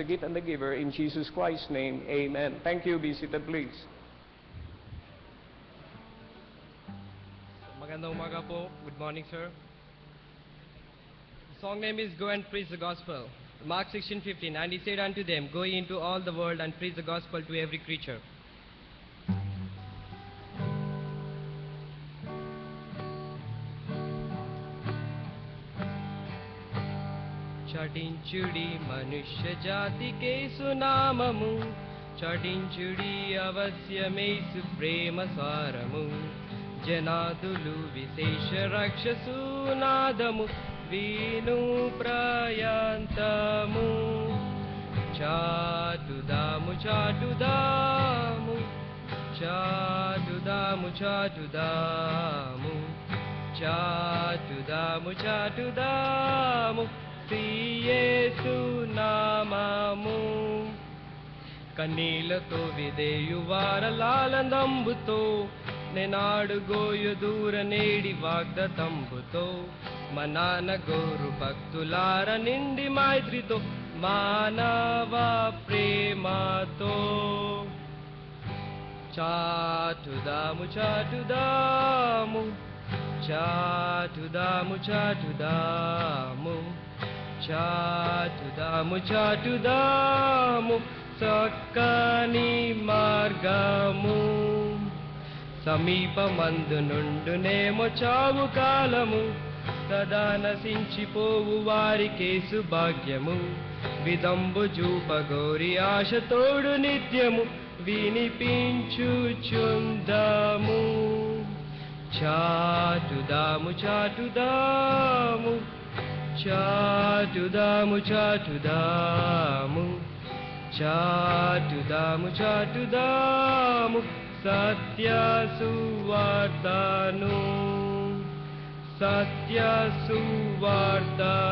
the gift and the giver. In Jesus Christ's name, amen. Thank you. Be seated, please. Magandang umaga po. Good morning, sir. The song name is Go and Preach the Gospel. Mark 16:15. And he said unto them, Go ye into all the world and preach the gospel to every creature. చాటించుడి మనుష్య జాతికే సునామము, చాటించుడి అవశ్యమేసు ప్రేమ సారము, జనాదులు విశేష రక్షసునాదము వీను ప్రయాంతము. చాటుదాము చాటుదాము చాటుదాము చాటుదాము చాటుదాము చాటుదాము యేసు నామము. కన్నీళ్లతో విధేయువారలాలందంబుతో నేనాడుగోయు దూర నేడి వాగ్దతంబుతో మనాన గోరు భక్తులార నిండి మైత్రితో మానవ ప్రేమతో. చాటుదాము చాటుదాము చాటుదాము చాటుదాము చాటుదాము చాటుదాము చక్కని మార్గము. సమీపమందు నుండునేమో చావు కాలము, సదా నశించిపోవు వారికేసు భాగ్యము. విదంబు చూపగోరి ఆశతోడు నిత్యము వినిపించుచుందాము. చాటుదాము చాటుదాము చాటుదాము చాటుదాము చాటుదాము చాటుదాము సత్య సువార్తను సత్య సువార్తను.